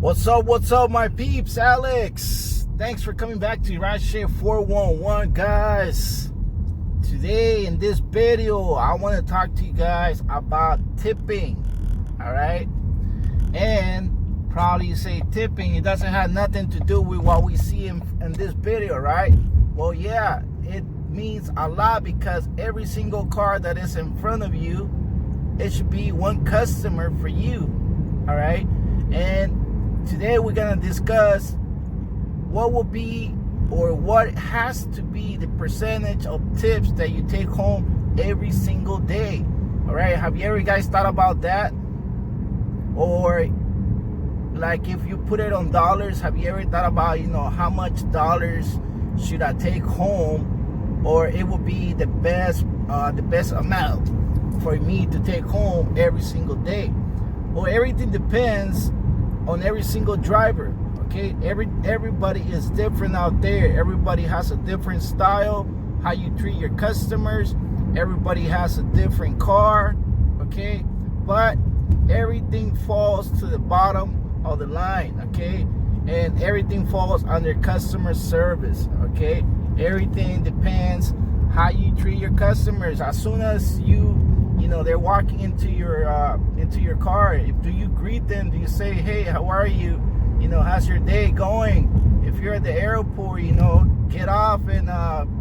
What's up, my peeps? Alex. Thanks for coming back to Rideshare 411, guys. Today in this video, I want to talk to you guys about tipping. All right. And probably you say tipping, it doesn't have nothing to do with what we see in this video, right? Well, yeah, it means a lot, because every single car that is in front of you, it should be one customer for you. All right. And today we're gonna discuss what will be, or what has to be, the percentage of tips that you take home every single day. All right, have you ever guys thought about that? Or like, if you put it on dollars, have you ever thought about, how much dollars should I take home, or it will be the best amount for me to take home every single day? Well, everything depends on every single driver. Okay, everybody is different out there. Everybody has a different style, how you treat your customers. Everybody has a different car. Okay, but everything falls to the bottom of the line. Okay, and everything falls under customer service. Okay, everything depends how you treat your customers. As soon as they're walking into your car, do you greet them? Do you say, hey, how are you? How's your day going? If you're at the airport, get off and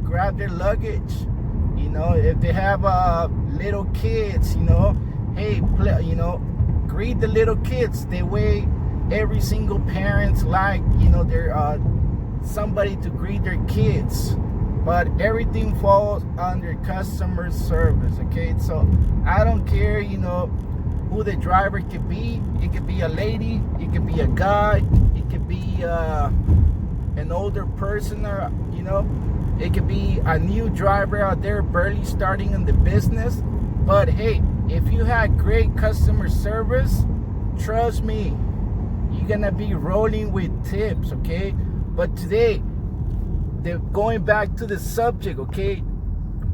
grab their luggage. If they have little kids, hey, greet the little kids. The way every single parent's like, they're somebody to greet their kids. But everything falls under customer service. Okay, so I don't care, who the driver could be. It could be a lady, it could be a guy, it could be an older person, or it could be a new driver out there barely starting in the business. But hey, if you had great customer service, trust me, you're gonna be rolling with tips. Okay, but today, going back to the subject, okay,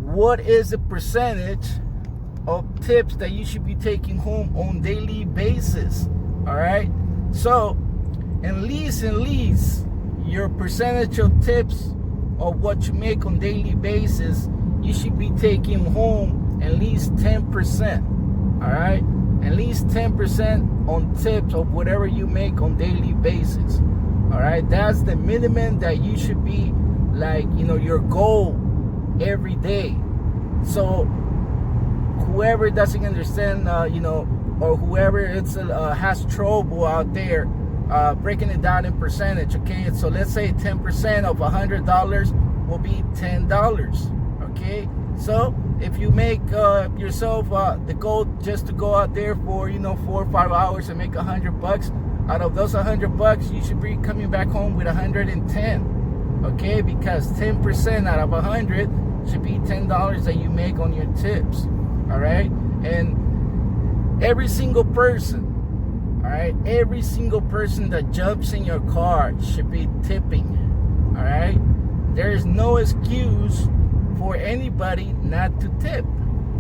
what is the percentage of tips that you should be taking home on daily basis? All right, so at least your percentage of tips of what you make on daily basis, you should be taking home at least 10%. All right, at least 10% on tips of whatever you make on daily basis. All right, that's the minimum that you should be, like, your goal every day. So whoever doesn't understand, or whoever has trouble out there breaking it down in percentage, okay? So let's say 10% of $100 will be $10, okay? So if you make yourself the goal just to go out there for 4 or 5 hours and make $100, out of those $100, you should be coming back home with 110. Okay, because 10% out of 100 should be $10 that you make on your tips. All right, and every single person, all right, every single person that jumps in your car should be tipping. All right, there is no excuse for anybody not to tip.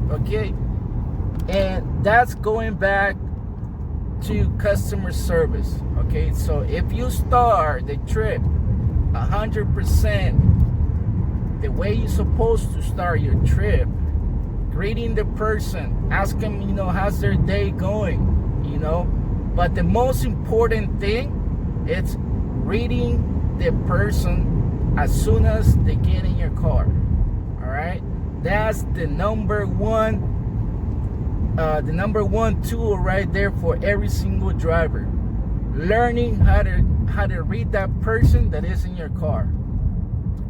Okay, and that's going back to customer service. Okay, so if you start the trip 100% the way you're supposed to start your trip, greeting the person, ask them, how's their day going, but the most important thing, it's greeting the person as soon as they get in your car. All right, that's the number one tool right there for every single driver. Learning how to read that person that is in your car.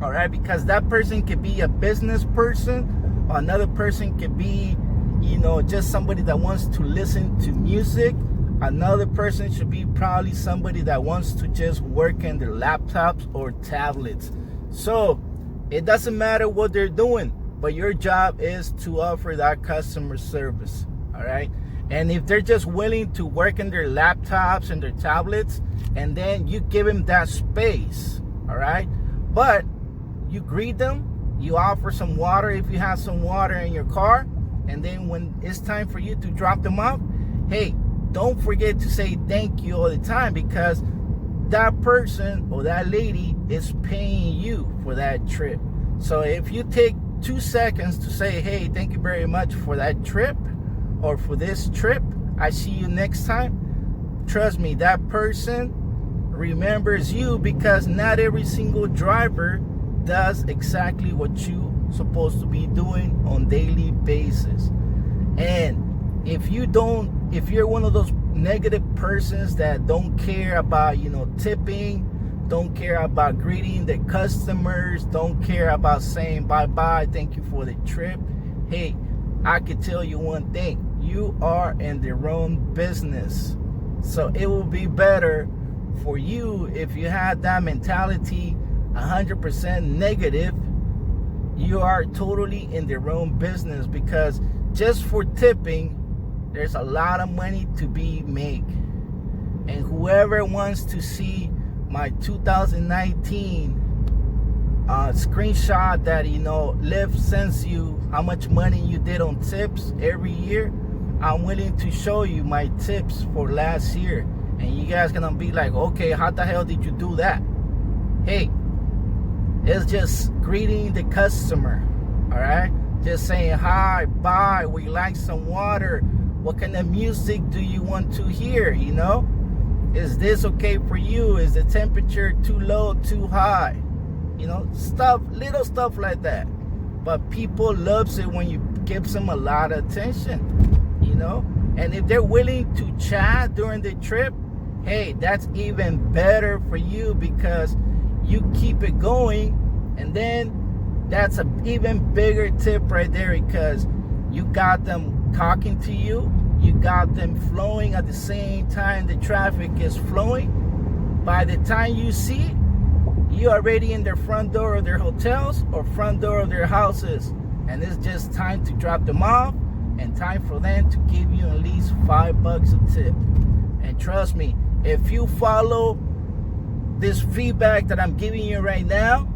All right, because that person could be a business person, another person could be, just somebody that wants to listen to music. Another person should be probably somebody that wants to just work in their laptops or tablets. So it doesn't matter what they're doing, but your job is to offer that customer service. All right, and if they're just willing to work in their laptops and their tablets, and then you give them that space, all right, but you greet them, you offer some water if you have some water in your car, and then when it's time for you to drop them off, hey, don't forget to say thank you all the time, because that person or that lady is paying you for that trip. So if you take 2 seconds to say, hey, thank you very much for that trip, or for this trip, I see you next time, trust me, that person remembers you, because not every single driver does exactly what you supposed to be doing on daily basis. And if you're one of those negative persons that don't care about, tipping, don't care about greeting the customers, don't care about saying bye-bye, thank you for the trip, hey, I can tell you one thing, you are in the wrong business. So it will be better for you if you had that mentality 100% negative. You are totally in the wrong business, because just for tipping, there's a lot of money to be made. And whoever wants to see my 2019 screenshot that Lyft sends you how much money you did on tips every year, I'm willing to show you my tips for last year. And you guys gonna be like, okay, how the hell did you do that? Hey, it's just greeting the customer, all right? Just saying hi, bye, would you like some water? What kind of music do you want to hear, Is this okay for you? Is the temperature too low, too high? Little stuff like that. But people loves it when you give them a lot of attention, And if they're willing to chat during the trip, hey, that's even better for you, because you keep it going, and then that's an even bigger tip right there, because you got them talking to you, you got them flowing at the same time the traffic is flowing. By the time you see, you're already in their front door of their hotels or front door of their houses, and it's just time to drop them off and time for them to give you at least $5 a tip. And trust me, if you follow this feedback that I'm giving you right now,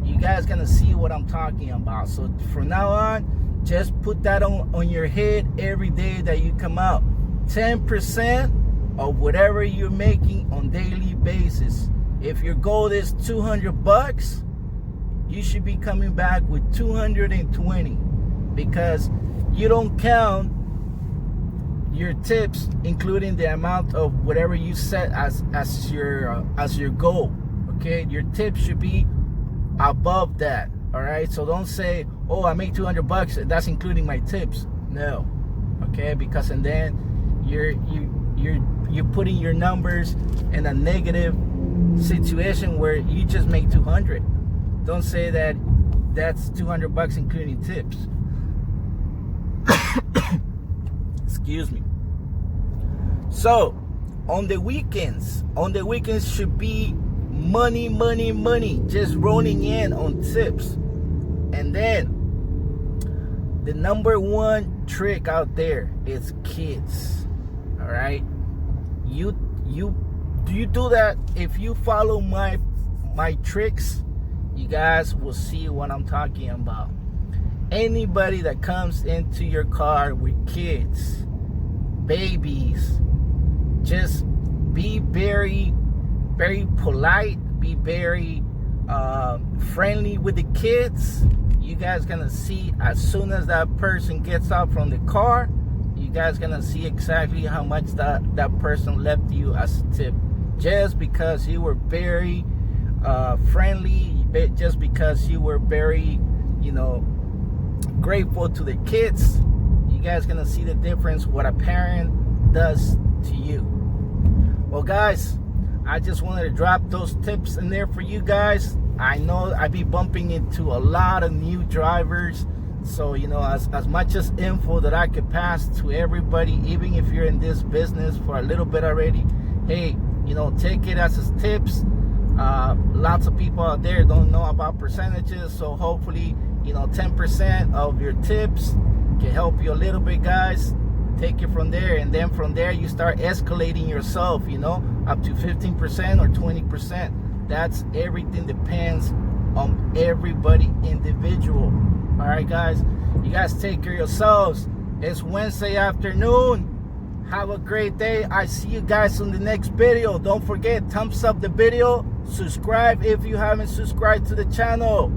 you guys gonna see what I'm talking about. So from now on, just put that on your head every day that you come out. 10% of whatever you're making on daily basis. If your goal is $200, you should be coming back with 220, because you don't count your tips, including the amount of whatever you set as your goal. Okay, your tips should be above that. All right, so don't say, oh, I make $200, that's including my tips. No, okay, because and then you're putting your numbers in a negative situation where you just make 200. Don't say that that's $200 including tips. Excuse me. So on the weekends should be money just rolling in on tips. And then the number one trick out there is kids. All right, you do that. If you follow my tricks, you guys will see what I'm talking about. Anybody that comes into your car with kids, babies, just be very, very polite, be very friendly with the kids. You guys gonna see as soon as that person gets out from the car, you guys gonna see exactly how much that person left you as a tip, just because you were very friendly, just because you were very grateful to the kids. You guys gonna see the difference what a parent does to you. Well, guys, I just wanted to drop those tips in there for you guys. I know I be bumping into a lot of new drivers, so as much as info that I could pass to everybody, even if you're in this business for a little bit already, hey, take it as tips. Lots of people out there don't know about percentages, so hopefully 10% of your tips can help you a little bit, guys. Take it from there, and then from there you start escalating yourself, up to 15% or 20%. That's everything depends on everybody individual. All right, guys, you guys take care of yourselves. It's Wednesday afternoon. Have a great day. I see you guys on the next video. Don't forget, thumbs up the video. Subscribe if you haven't subscribed to the channel.